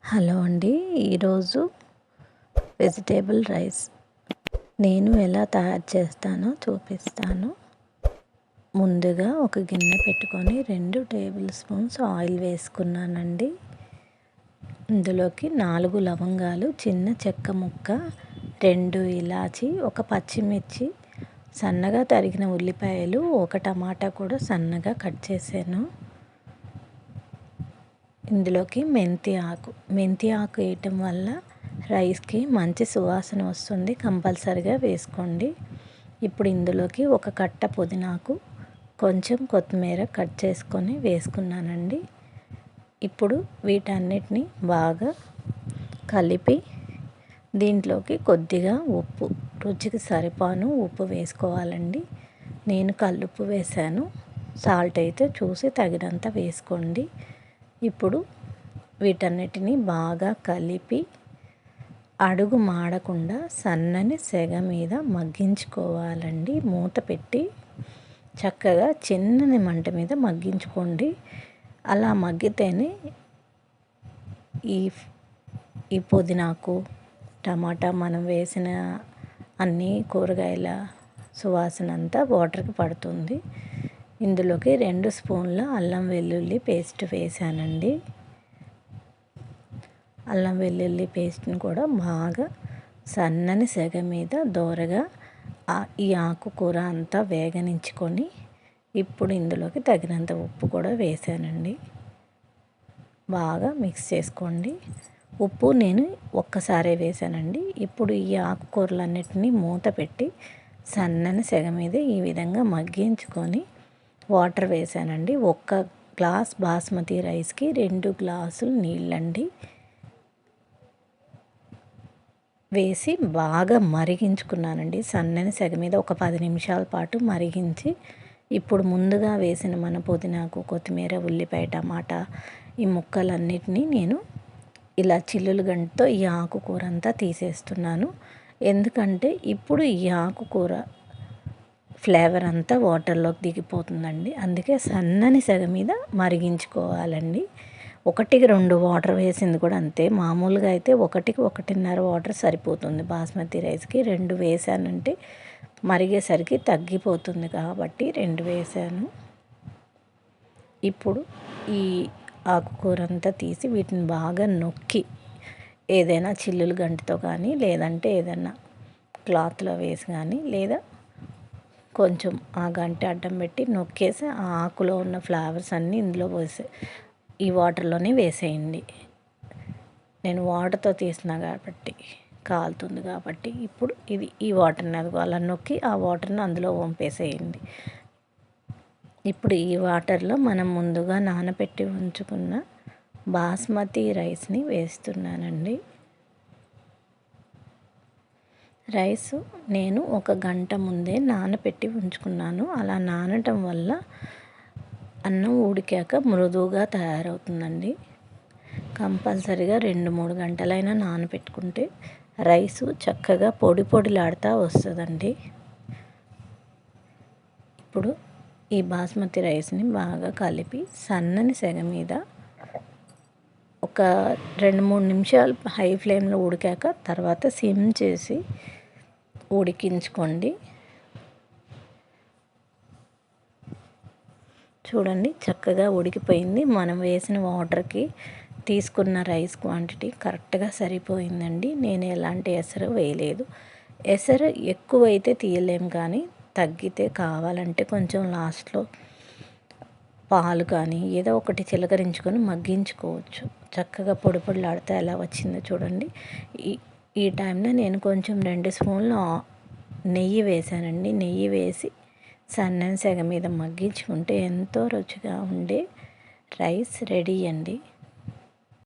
Hello అండి. ఈరోజు vegetable rice నేను ఎలా తయారు చేస్తానో చూపిస్తాను. ముందుగా ఒక గిన్నె పెట్టుకొని 2 టేబుల్ స్పూన్స్ ఆయిల్ వేసుకున్నానండి. ఇందులోకి 4 లవంగాలు, చిన్న చెక్క ముక్క, 2 ఇలాచి, ఒక పచ్చిమిర్చి, సన్నగా తరిగిన ఉల్లిపాయలు, ఒక టమాటా కూడా సన్నగా కట్ చేశాను. ఇందులోకి మెంతి ఆకు వేయటం వల్ల రైస్కి మంచి సువాసన వస్తుంది. కంపల్సరిగా వేసుకోండి. ఇప్పుడు ఇందులోకి ఒక కట్ట పుదీనాకు, కొంచెం కొత్తిమీర కట్ చేసుకొని వేసుకున్నానండి. ఇప్పుడు వీటన్నిటిని బాగా కలిపి దీంట్లోకి కొద్దిగా ఉప్పు, రుచికి సరిపాను ఉప్పు వేసుకోవాలండి. నేను కల్లుప్పు వేశాను. సాల్ట్ అయితే చూసి తగినంత వేసుకోండి. ఇప్పుడు వీటన్నిటిని బాగా కలిపి అడుగు మాడకుండా సన్నని సెగ మీద మగ్గించుకోవాలండి. మూత పెట్టి చక్కగా చిన్నని మంట మీద మగ్గించుకోండి. అలా మగ్గితేనే ఈ పుదీనాకు, టమాటా మనం వేసిన అన్ని కూరగాయల సువాసన అంతా వాటర్కి పడుతుంది. ఇందులోకి 2 స్పూన్ల అల్లం వెల్లుల్లి పేస్ట్ వేసానండి. అల్లం వెల్లుల్లి పేస్ట్ని కూడా బాగా సన్నని సెగ మీద దోరగా ఈ ఆకుకూర అంతా వేగనించుకొని ఇప్పుడు ఇందులోకి తగినంత ఉప్పు కూడా వేసానండి. బాగా మిక్స్ చేసుకోండి. ఉప్పు నేను ఒక్కసారే వేసానండి. ఇప్పుడు ఈ ఆకుకూరలన్నిటినీ మూత పెట్టి సన్నని సెగ మీద ఈ విధంగా మగ్గించుకొని వాటర్ వేసానండి. 1 గ్లాస్ బాస్మతి రైస్కి 2 గ్లాసులు నీళ్ళండి వేసి బాగా మరిగించుకున్నానండి. సన్నని సెగ మీద ఒక 10 నిమిషాల పాటు మరిగించి ఇప్పుడు ముందుగా వేసిన మన పుదీనాకు, కొత్తిమీర, ఉల్లిపాయ, టమాటా ఈ ముక్కలన్నిటినీ నేను ఇలా చిల్లులు గంటతో ఈ ఆకుకూర అంతా తీసేస్తున్నాను. ఎందుకంటే ఇప్పుడు ఈ ఆకుకూర ఫ్లేవర్ అంతా వాటర్లోకి దిగిపోతుందండి. అందుకే సన్నని సెగ మీద మరిగించుకోవాలండి. 1కి 2 వాటర్ వేసింది కూడా అంతే. మామూలుగా అయితే 1కి 1.5 వాటర్ సరిపోతుంది. బాస్మతి రైస్కి 2 వేసానంటే మరిగేసరికి తగ్గిపోతుంది కాబట్టి 2 వేసాను. ఇప్పుడు ఈ ఆకుకూర అంతా తీసి వీటిని బాగా నొక్కి ఏదైనా చిల్లులు గంటతో కానీ లేదంటే ఏదైనా క్లాత్లో వేసి కానీ లేదా కొంచెం ఆ గంట అడ్డం పెట్టి నొక్కేసి ఆ ఆకులో ఉన్న ఫ్లవర్స్ అన్నీ ఇందులో ఈ వాటర్లోనే వేసేయండి. నేను వాటర్తో తీసిన కాబట్టి కాలుతుంది కాబట్టి ఇప్పుడు ఈ వాటర్ని అలా నొక్కి ఆ వాటర్ని అందులో వంపేసేయండి. ఇప్పుడు ఈ వాటర్లో మనం ముందుగా నానబెట్టి ఉంచుకున్న బాస్మతి రైస్ని వేస్తున్నానండి. రైసు నేను 1 గంట ముందే నానబెట్టి ఉంచుకున్నాను. అలా నానటం వల్ల అన్నం ఉడికాక మృదువుగా తయారవుతుందండి. కంపల్సరిగా 2-3 గంటలైనా నానబెట్టుకుంటే రైసు చక్కగా పొడిలాడుతూ వస్తుందండి. ఇప్పుడు ఈ బాస్మతి రైస్ని బాగా కలిపి సన్నని సెగ మీద ఒక 2-3 నిమిషాలు హై ఫ్లేమ్లో ఉడికాక తర్వాత సిమ్ చేసి ఉడికించుకోండి. చూడండి చక్కగా ఉడికిపోయింది. మనం వేసిన వాటర్కి తీసుకున్న రైస్ క్వాంటిటీ కరెక్ట్గా సరిపోయిందండి. నేను ఎలాంటి ఎసరు వేయలేదు. ఎసరు ఎక్కువైతే తీయలేము కానీ తగ్గితే కావాలంటే కొంచెం లాస్ట్లో పాలు కానీ ఏదో ఒకటి చిలకరించుకొని మగ్గించుకోవచ్చు. చక్కగా పొడిలాడితే ఎలా వచ్చిందో చూడండి. ఈ టైంలో నేను కొంచెం 2 స్పూన్లు నెయ్యి వేసానండి. నెయ్యి వేసి సన్నని సెగ మీద మగ్గించుకుంటే ఎంతో రుచిగా ఉండే రైస్ రెడీ అండి.